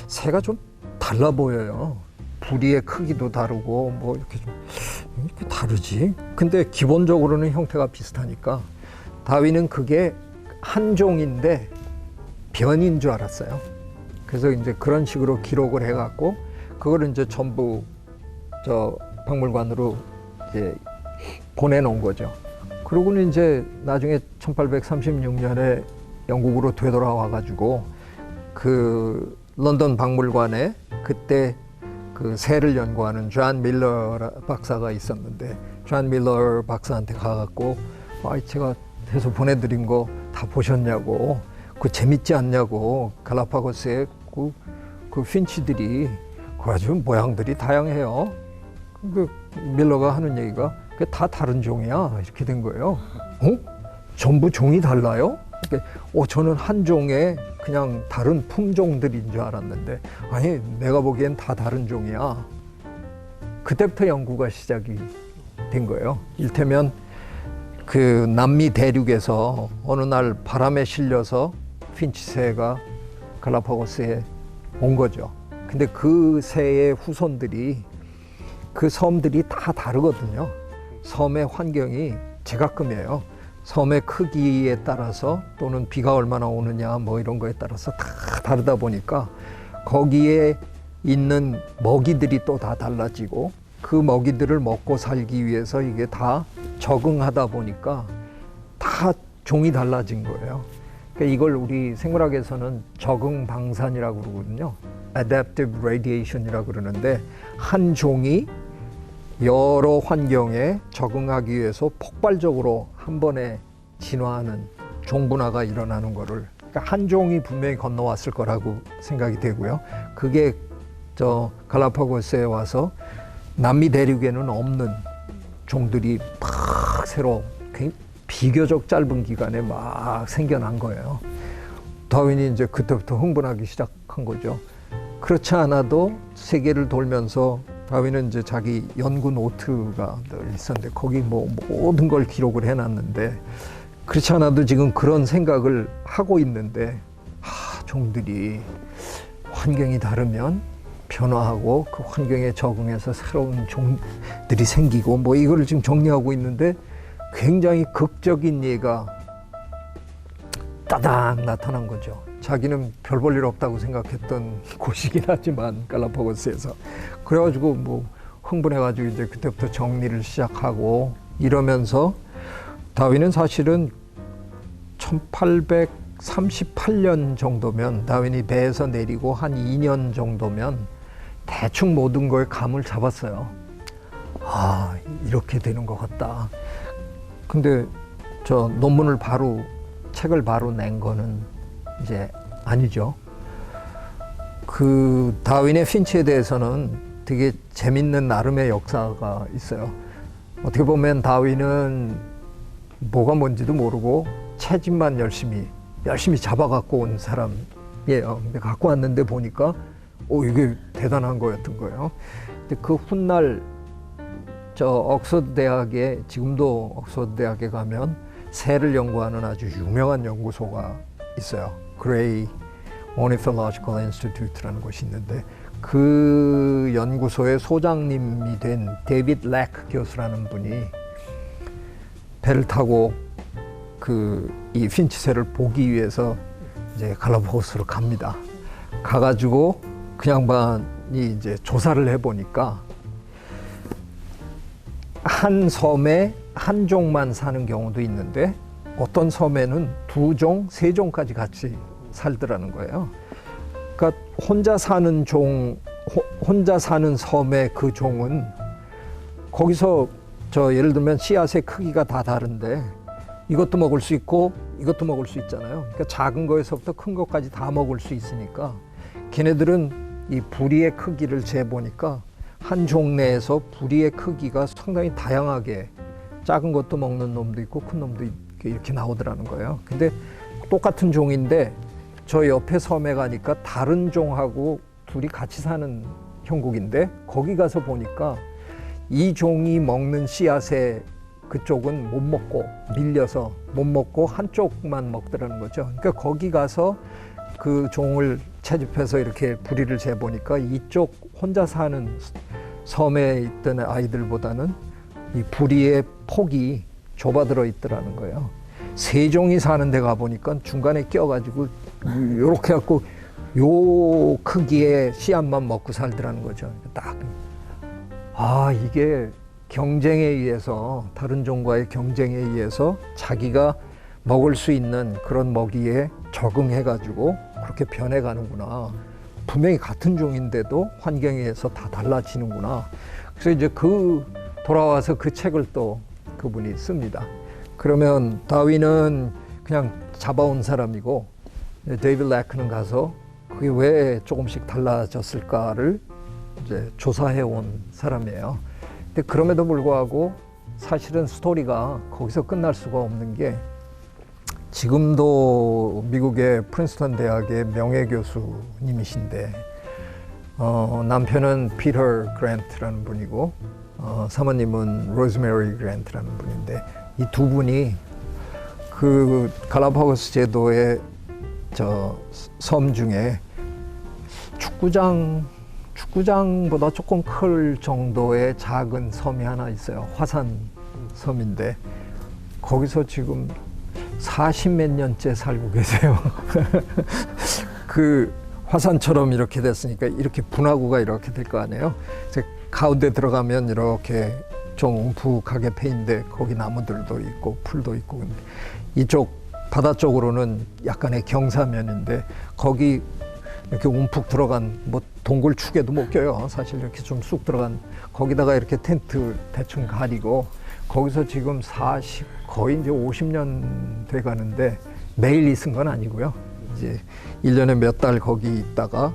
[SPEAKER 1] 새가 좀 달라 보여요. 부리의 크기도 다르고 뭐 이렇게 다르지. 근데 기본적으로는 형태가 비슷하니까 다윈은 그게 한 종인데 변인 줄 알았어요. 그래서 이제 그런 식으로 기록을 해갖고 그거를 이제 전부 박물관으로 이제 보내놓은 거죠. 그러고는 이제 나중에 1836년에 영국으로 되돌아와 가지고 그 런던 박물관에 그때 그 새를 연구하는 존 밀러 박사가 있었는데 존 밀러 박사한테 가갖고 제가 해서 보내드린 거 다 보셨냐고, 그 재밌지 않냐고, 갈라파고스의 그 핀치들이 그 아주 모양들이 다양해요. 그 밀러가 하는 얘기가 그게 다 다른 종이야 이렇게 된 거예요. 전부 종이 달라요? 저는 한 종의 그냥 다른 품종들인 줄 알았는데 아니 내가 보기엔 다 다른 종이야. 그때부터 연구가 시작이 된 거예요. 일테면 그 남미 대륙에서 어느 날 바람에 실려서 핀치새가 갈라파고스에 온 거죠. 근데 그 새의 후손들이 그 섬들이 다 다르거든요. 섬의 환경이 제각금이에요. 섬의 크기에 따라서 또는 비가 얼마나 오느냐 뭐 이런 거에 따라서 다 다르다 보니까 거기에 있는 먹이들이 또 다 달라지고 그 먹이들을 먹고 살기 위해서 이게 다 적응하다 보니까 다 종이 달라진 거예요. 그러니까 이걸 우리 생물학에서는 적응 방산이라고 그러거든요. Adaptive Radiation이라고 그러는데 한 종이 여러 환경에 적응하기 위해서 폭발적으로 한 번에 진화하는 종분화가 일어나는 거를, 그러니까 한 종이 분명히 건너왔을 거라고 생각이 되고요. 그게 저 갈라파고스에 와서 남미 대륙에는 없는 종들이 막 새로 비교적 짧은 기간에 막 생겨난 거예요. 다윈이 이제 그때부터 흥분하기 시작한 거죠. 그렇지 않아도 세계를 돌면서 다윈은 이제 자기 연구 노트가 늘 있었는데 거기 뭐 모든 걸 기록을 해놨는데 그렇지 않아도 지금 그런 생각을 하고 있는데 종들이 환경이 다르면 변화하고 그 환경에 적응해서 새로운 종들이 생기고 뭐 이거를 지금 정리하고 있는데 굉장히 극적인 예가 따당 나타난 거죠. 자기는 별 볼 일 없다고 생각했던 곳이긴 하지만 갈라파고스에서 그래가지고 뭐 흥분해가지고 이제 그때부터 정리를 시작하고 이러면서 다윈은 사실은 1838년 정도면 다윈이 배에서 내리고 한 2년 정도면 대충 모든 거에 감을 잡았어요. 이렇게 되는 것 같다. 근데 저 논문을 책을 바로 낸 거는 이제 아니죠. 그 다윈의 핀치에 대해서는 되게 재밌는 나름의 역사가 있어요. 어떻게 보면 다윈은 뭐가 뭔지도 모르고 채집만 열심히 잡아갖고 온 사람이에요. 근데 갖고 왔는데 보니까 이게 대단한 거였던 거예요. 근데 그 훗날 저 옥스퍼드 대학에, 지금도 옥스퍼드 대학에 가면 새를 연구하는 아주 유명한 연구소가 있어요. 그레이 Ornithological Institute라는 곳이 있는데 그 연구소의 소장님이 된 데이비드 렉 교수라는 분이 배를 타고 이 핀치새를 보기 위해서 이제 갈라파고스로 갑니다. 가가지고 그 양반이 이제 조사를 해보니까 한 섬에 한 종만 사는 경우도 있는데 어떤 섬에는 2종, 3종까지 같이 살더라는 거예요. 그러니까 혼자 사는 섬의 그 종은 거기서 예를 들면 씨앗의 크기가 다 다른데 이것도 먹을 수 있고 이것도 먹을 수 있잖아요. 그러니까 작은 거에서부터 큰 것까지 다 먹을 수 있으니까 걔네들은 이 부리의 크기를 재보니까 한 종내에서 부리의 크기가 상당히 다양하게 작은 것도 먹는 놈도 있고 큰 놈도 이렇게 나오더라는 거예요. 근데 똑같은 종인데 저 옆에 섬에 가니까 다른 종하고 둘이 같이 사는 형국인데 거기 가서 보니까 이 종이 먹는 씨앗의 그쪽은 못 먹고 밀려서 못 먹고 한쪽만 먹더라는 거죠. 그러니까 거기 가서 그 종을 채집해서 이렇게 부리를 재보니까 이쪽 혼자 사는 섬에 있던 아이들보다는 이 부리의 폭이 좁아들어 있더라는 거예요. 3종이 사는 데 가보니까 중간에 껴가지고 요렇게 갖고 요 크기의 씨앗만 먹고 살더라는 거죠. 딱. 이게 경쟁에 의해서, 다른 종과의 경쟁에 의해서 자기가 먹을 수 있는 그런 먹이에 적응해가지고 그렇게 변해가는구나. 분명히 같은 종인데도 환경에 의해서 다 달라지는구나. 그래서 이제 돌아와서 그 책을 또 그분이 씁니다. 그러면 다윈은 그냥 잡아온 사람이고 데이비드 레크는 가서 그게 왜 조금씩 달라졌을까를 이제 조사해 온 사람이에요. 근데 그럼에도 불구하고 사실은 스토리가 거기서 끝날 수가 없는 게 지금도 미국의 프린스턴 대학의 명예교수님이신데 남편은 피터 그랜트라는 분이고 사모님은 로즈메리 그랜트라는 분인데 이 두 분이 그 갈라파고스 제도의 저 섬 중에 축구장보다 조금 클 정도의 작은 섬이 하나 있어요. 화산 섬인데 거기서 지금 40몇 년째 살고 계세요. 그 화산처럼 이렇게 됐으니까 이렇게 분화구가 이렇게 될 거 아니에요. 가운데 들어가면 이렇게 좀 움푹하게 패인데 거기 나무들도 있고 풀도 있고 근데 이쪽 바다 쪽으로는 약간의 경사면인데 거기 이렇게 움푹 들어간 뭐 동굴축에도 못 껴요. 사실 이렇게 좀 쑥 들어간 거기다가 이렇게 텐트 대충 가리고 거기서 지금 거의 이제 50년 돼 가는데 매일 있은 건 아니고요. 이제 1년에 몇 달 거기 있다가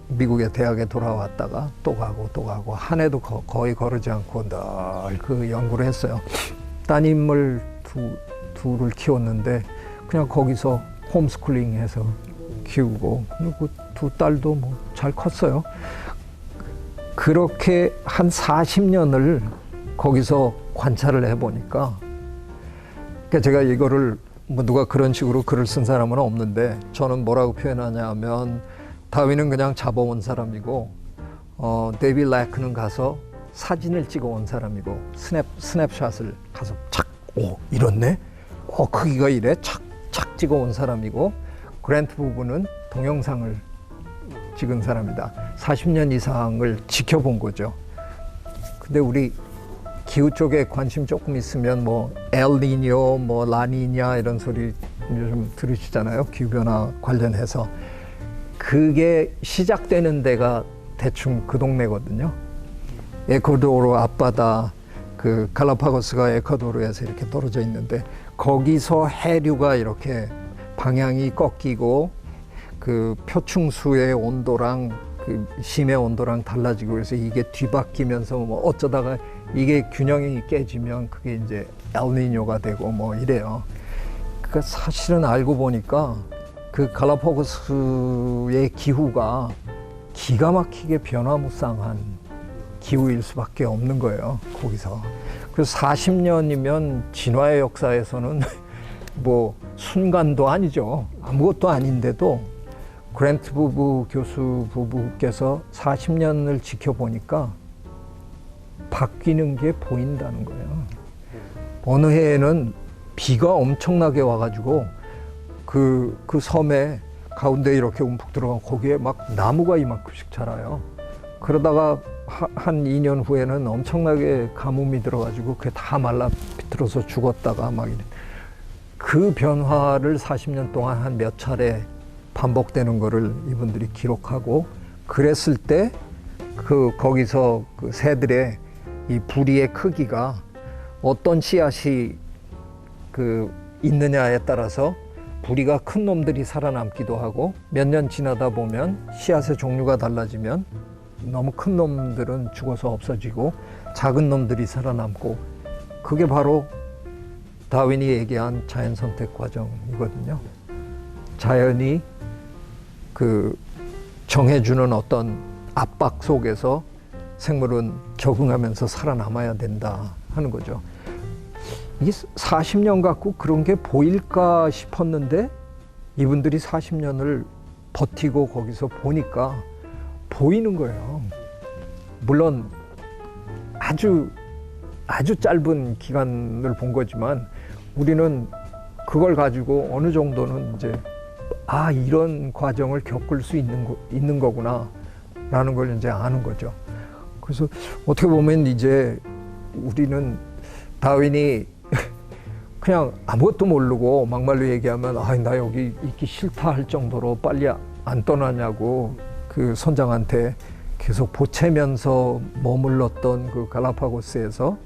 [SPEAKER 1] 미국의 대학에 돌아왔다가 또 가고 한 해도 거의 거르지 않고 늘 그 연구를 했어요. 따님을 둘을 키웠는데 그냥 거기서 홈스쿨링 해서 키우고 그 두 딸도 뭐 잘 컸어요. 그렇게 한 40년을 거기서 관찰을 해보니까 그러니까 제가 이거를 뭐 누가 그런 식으로 글을 쓴 사람은 없는데 저는 뭐라고 표현하냐면 다윈은 그냥 잡아온 사람이고 데이비드 레크는 가서 사진을 찍어온 사람이고 스냅샷을 가서 착 이렇네 크기가 이래 착 찍어온 사람이고 그랜트 부부는 동영상을 찍은 사람이다. 40년 이상을 지켜본 거죠. 근데 우리 기후 쪽에 관심 조금 있으면 뭐 엘니뇨, 뭐 라니냐 이런 소리 요즘 들으시잖아요. 기후변화 관련해서. 그게 시작되는 데가 대충 그 동네거든요. 에콰도르 앞바다, 그 갈라파고스가 에콰도르에서 이렇게 떨어져 있는데 거기서 해류가 이렇게 방향이 꺾이고 그 표층수의 온도랑 그 심해 온도랑 달라지고 그래서 이게 뒤바뀌면서 뭐 어쩌다가 이게 균형이 깨지면 그게 이제 엘니뇨가 되고 뭐 이래요. 그러니까 사실은 알고 보니까 그 갈라파고스의 기후가 기가 막히게 변화무쌍한 기후일 수밖에 없는 거예요. 거기서. 그래서 40년이면 진화의 역사에서는 뭐 순간도 아니죠. 아무것도 아닌데도 그랜트 교수 부부께서 40년을 지켜보니까 바뀌는 게 보인다는 거예요. 어느 해에는 비가 엄청나게 와가지고 그 섬에 가운데 이렇게 움푹 들어가고 거기에 막 나무가 이만큼씩 자라요. 그러다가 한 2년 후에는 엄청나게 가뭄이 들어가지고 그게 다 말라 비틀어서 죽었다가 막 이래. 그 변화를 40년 동안 한 몇 차례 반복되는 거를 이분들이 기록하고 그랬을 때 거기서 그 새들의 이 부리의 크기가 어떤 씨앗이 있느냐에 따라서 부리가 큰 놈들이 살아남기도 하고 몇 년 지나다 보면 씨앗의 종류가 달라지면 너무 큰 놈들은 죽어서 없어지고 작은 놈들이 살아남고 그게 바로 다윈이 얘기한 자연 선택 과정이거든요. 자연이 정해주는 어떤 압박 속에서 생물은 적응하면서 살아남아야 된다 하는 거죠. 이게 40년 갖고 그런 게 보일까 싶었는데 이분들이 40년을 버티고 거기서 보니까 보이는 거예요. 물론 아주 짧은 기간을 본 거지만 우리는 그걸 가지고 어느 정도는 이제 이런 과정을 겪을 수 있는 거구나 라는 걸 이제 아는 거죠. 그래서 어떻게 보면 이제 우리는 다윈이 그냥 아무것도 모르고 막말로 얘기하면 나 여기 있기 싫다 할 정도로 빨리 안 떠나냐고 그 선장한테 계속 보채면서 머물렀던 그 갈라파고스에서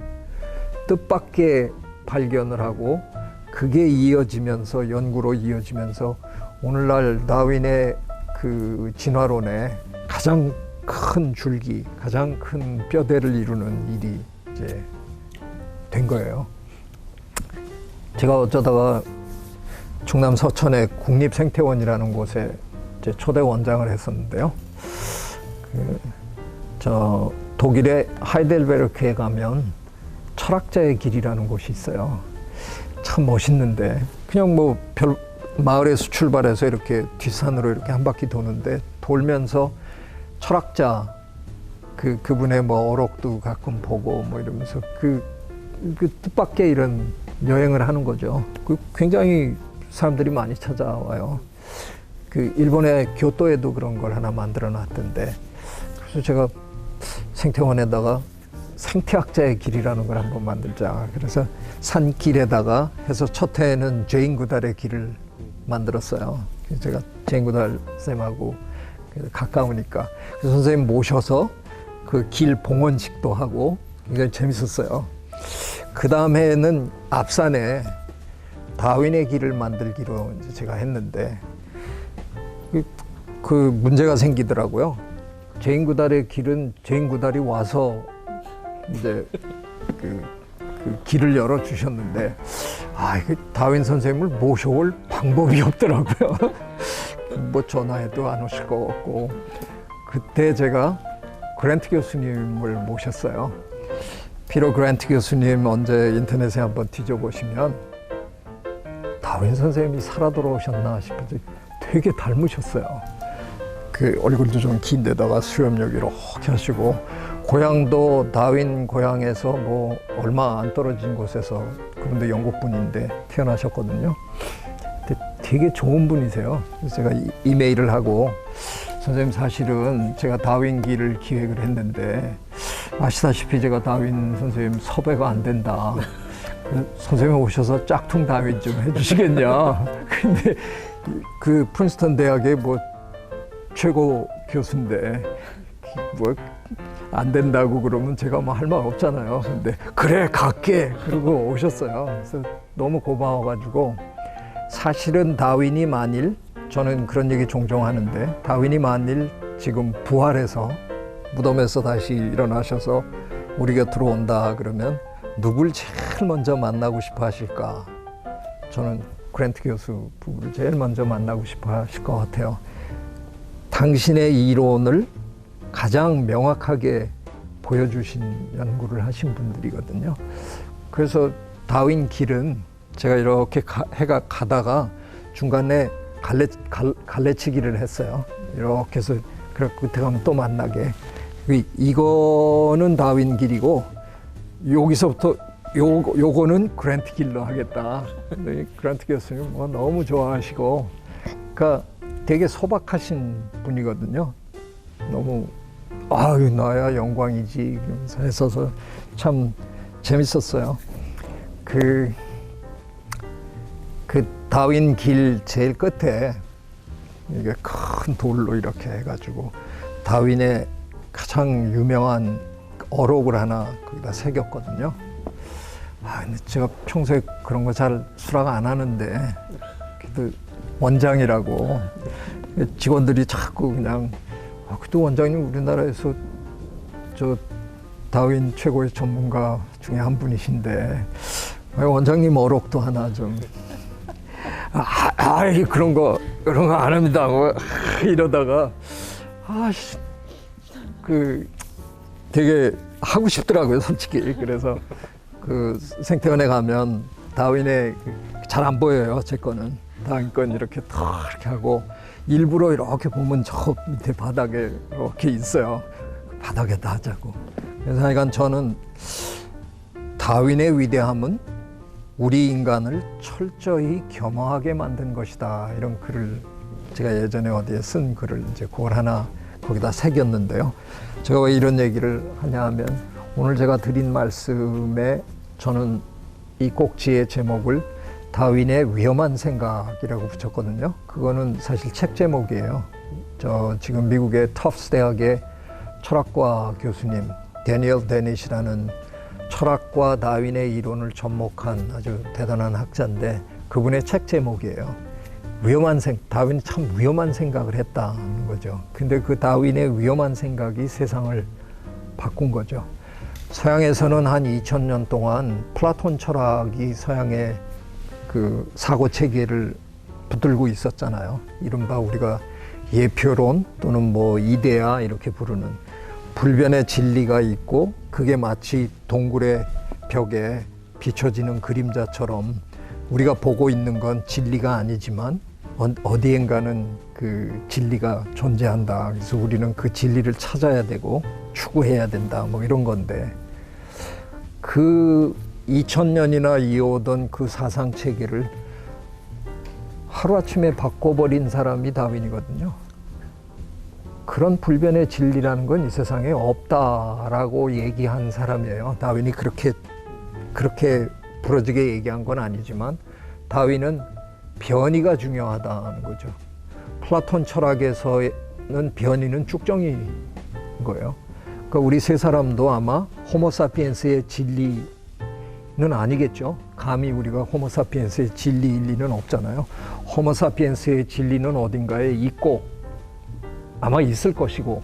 [SPEAKER 1] 뜻밖의 발견을 하고 그게 이어지면서 연구로 이어지면서 오늘날 다윈의 그 진화론의 가장 큰 줄기, 가장 큰 뼈대를 이루는 일이 이제 된 거예요. 제가 어쩌다가 충남 서천의 국립생태원이라는 곳에 이제 초대 원장을 했었는데요. 저 독일의 하이델베르크에 가면 철학자의 길이라는 곳이 있어요. 참 멋있는데 그냥 뭐 마을에서 출발해서 이렇게 뒷산으로 이렇게 한 바퀴 도는데 돌면서 철학자 그분의 뭐 어록도 가끔 보고 뭐 이러면서 그 뜻밖의 이런 여행을 하는 거죠. 굉장히 사람들이 많이 찾아와요. 그 일본의 교토에도 그런 걸 하나 만들어 놨던데 그래서 제가 생태원에다가 생태학자의 길이라는 걸 한번 만들자. 그래서 산길에다가 해서 첫 해에는 제인구달의 길을 만들었어요. 제가 제인구달 쌤하고 가까우니까 그래서 선생님 모셔서 그 길 봉헌식도 하고 굉장히 재밌었어요. 그 다음 해에는 앞산에 다윈의 길을 만들기로 이제 제가 했는데 그 문제가 생기더라고요. 제인구달의 길은 제인구달이 와서 이제 그 길을 열어 주셨는데 이게 다윈 선생님을 모셔올 방법이 없더라고요. 뭐 전화해도 안 오실 것 같고 그때 제가 그랜트 교수님을 모셨어요. 피로 그랜트 교수님 언제 인터넷에 한번 뒤져보시면 다윈 선생님이 살아 돌아오셨나 싶어서 되게 닮으셨어요. 그 얼굴도 좀 긴데다가 수염력 이렇게 하시고 고향도 다윈 고향에서 뭐 얼마 안 떨어진 곳에서 그분도 영국 분인데 태어나셨거든요. 근데 되게 좋은 분이세요. 그래서 제가 이메일을 하고 선생님 사실은 제가 다윈 길을 기획을 했는데 아시다시피 제가 다윈 선생님 섭외가 안 된다. 선생님 오셔서 짝퉁 다윈 좀 해주시겠냐. 근데 그 프린스턴 대학의 뭐 최고 교수인데 뭐 안 된다고 그러면 제가 뭐 할 말 없잖아요. 근데 그래 갈게 그러고 오셨어요. 그래서 너무 고마워가지고 사실은 다윈이 만일 저는 그런 얘기 종종 하는데 다윈이 만일 지금 부활해서 무덤에서 다시 일어나셔서 우리 곁으로 온다 그러면 누굴 제일 먼저 만나고 싶어 하실까? 저는 그랜트 교수 부부를 제일 먼저 만나고 싶어 하실 것 같아요. 당신의 이론을 가장 명확하게 보여주신 연구를 하신 분들이거든요. 그래서 다윈 길은 제가 이렇게 해가 가다가 중간에 갈래치기를 했어요. 이렇게 해서 그때 가면 또 만나게. 이거는 다윈 길이고 여기서부터 요거는 그랜트 길로 하겠다. 그랜트 교수님 뭐 너무 좋아하시고 그러니까 되게 소박하신 분이거든요. 너무 나야 영광이지 이러면서 했어서 참 재밌었어요. 그 다윈 길 제일 끝에 이게 큰 돌로 이렇게 해가지고 다윈의 가장 유명한 어록을 하나 거기다 새겼거든요. 근데 제가 평소에 그런 거 잘 수락 안 하는데 그래도 원장이라고 직원들이 자꾸 그냥 그때 원장님 우리나라에서 저 다윈 최고의 전문가 중에 한 분이신데 원장님 어록도 하나 좀 그런 거 안 합니다. 이러다가 되게 하고 싶더라고요, 솔직히. 그래서 그 생태원에 가면 다윈의 잘 안 보여요, 제 거는. 다윈 건 이렇게 탁 이렇게 하고 일부러 이렇게 보면 저 밑에 바닥에 이렇게 있어요. 바닥에다 하자고. 그래서 하여간 저는 다윈의 위대함은 우리 인간을 철저히 겸허하게 만든 것이다. 이런 글을 제가 예전에 어디에 쓴 글을 이제 그걸 하나 거기다 새겼는데요. 제가 왜 이런 얘기를 하냐 하면 오늘 제가 드린 말씀에 저는 이 꼭지의 제목을 다윈의 위험한 생각이라고 붙였거든요. 그거는 사실 책 제목이에요. 저 지금 미국의 터프스 대학의 철학과 교수님 데니얼 데닛이라는 철학과 다윈의 이론을 접목한 아주 대단한 학자인데 그분의 책 제목이에요. 다윈이 참 위험한 생각을 했다는 거죠. 근데 그 다윈의 위험한 생각이 세상을 바꾼 거죠. 서양에서는 한 2000년 동안 플라톤 철학이 서양의 그 사고 체계를 붙들고 있었잖아요. 이른바 우리가 예표론 또는 뭐 이데아 이렇게 부르는 불변의 진리가 있고 그게 마치 동굴의 벽에 비춰지는 그림자처럼 우리가 보고 있는 건 진리가 아니지만 어디엔가는 그 진리가 존재한다. 그래서 우리는 그 진리를 찾아야 되고 추구해야 된다. 뭐 이런 건데 그 2000년이나 이어오던 그 사상 체계를 하루아침에 바꿔버린 사람이 다윈이거든요. 그런 불변의 진리라는 건 이 세상에 없다라고 얘기한 사람이에요. 다윈이 그렇게 부러지게 얘기한 건 아니지만 다윈은 변이가 중요하다는 거죠. 플라톤 철학에서는 변이는 쭉정이인 거예요. 그러니까 우리 세 사람도 아마 호모사피엔스의 진리는 아니겠죠. 감히 우리가 호모사피엔스의 진리일 리는 없잖아요. 호모사피엔스의 진리는 어딘가에 있고 아마 있을 것이고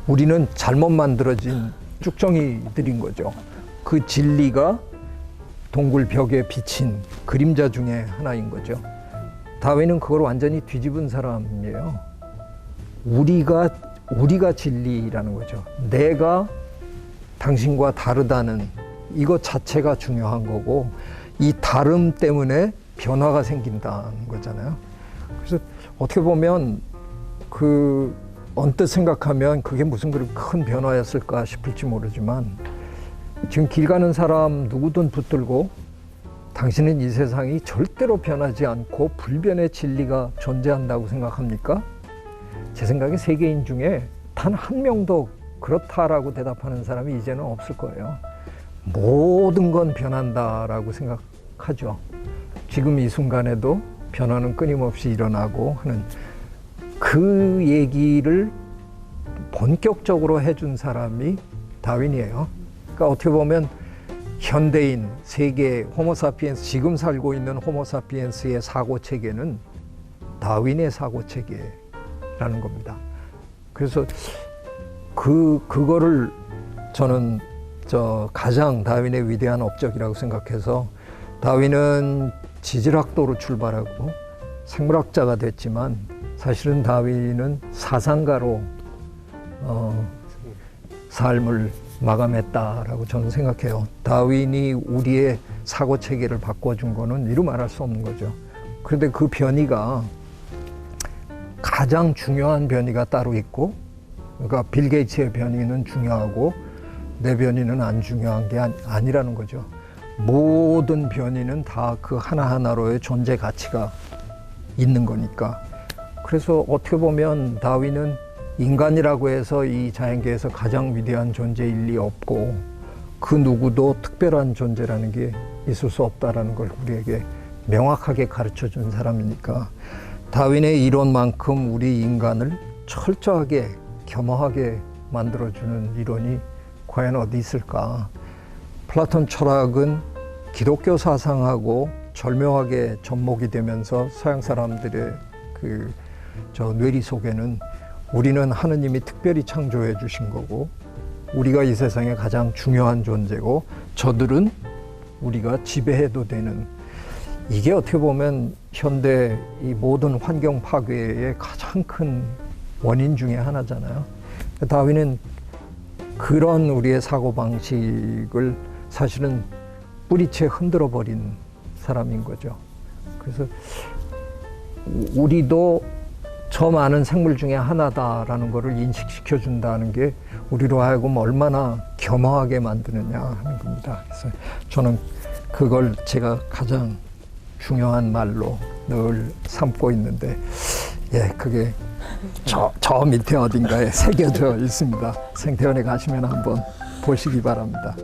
[SPEAKER 1] 우리는 잘못 만들어진 쭉정이들인 거죠. 그 진리가 동굴 벽에 비친 그림자 중에 하나인 거죠. 다윈은 그걸 완전히 뒤집은 사람이에요. 우리가 진리라는 거죠. 내가 당신과 다르다는 이것 자체가 중요한 거고 이 다름 때문에 변화가 생긴다는 거잖아요. 그래서 어떻게 보면 그 언뜻 생각하면 그게 무슨 그렇게 큰 변화였을까 싶을지 모르지만 지금 길 가는 사람 누구든 붙들고 당신은 이 세상이 절대로 변하지 않고 불변의 진리가 존재한다고 생각합니까? 제 생각에 세계인 중에 단 한 명도 그렇다라고 대답하는 사람이 이제는 없을 거예요. 모든 건 변한다라고 생각하죠. 지금 이 순간에도 변화는 끊임없이 일어나고 하는 그 얘기를 본격적으로 해준 사람이 다윈이에요. 그러니까 어떻게 보면 현대인, 세계 호모사피엔스, 지금 살고 있는 호모사피엔스의 사고체계는 다윈의 사고체계라는 겁니다. 그래서 그거를 저는 가장 다윈의 위대한 업적이라고 생각해서 다윈은 지질학도로 출발하고 생물학자가 됐지만 사실은 다윈은 사상가로 삶을 마감했다라고 저는 생각해요. 다윈이 우리의 사고 체계를 바꿔준 거는 이루 말할 수 없는 거죠. 그런데 그 변이가 가장 중요한 변이가 따로 있고, 그러니까 빌 게이츠의 변이는 중요하고 내 변이는 안 중요한 게 아니라는 거죠. 모든 변이는 다 그 하나하나로의 존재 가치가 있는 거니까. 그래서 어떻게 보면 다윈은 인간이라고 해서 이 자연계에서 가장 위대한 존재일 리 없고 그 누구도 특별한 존재라는 게 있을 수 없다라는 걸 우리에게 명확하게 가르쳐 준 사람이니까 다윈의 이론만큼 우리 인간을 철저하게 겸허하게 만들어주는 이론이 과연 어디 있을까. 플라톤 철학은 기독교 사상하고 절묘하게 접목이 되면서 서양 사람들의 뇌리 속에는 우리는 하느님이 특별히 창조해 주신 거고 우리가 이 세상에 가장 중요한 존재고 저들은 우리가 지배해도 되는, 이게 어떻게 보면 현대 이 모든 환경 파괴의 가장 큰 원인 중에 하나잖아요. 다윈은 그런 우리의 사고방식을 사실은 뿌리채 흔들어 버린 사람인 거죠. 그래서 우리도 저 많은 생물 중에 하나다라는 것을 인식시켜 준다는 게 우리로 하여금 얼마나 겸허하게 만드느냐 하는 겁니다. 그래서 저는 그걸 제가 가장 중요한 말로 늘 삼고 있는데, 그게 저 밑에 어딘가에 새겨져 있습니다. 생태원에 가시면 한번 보시기 바랍니다.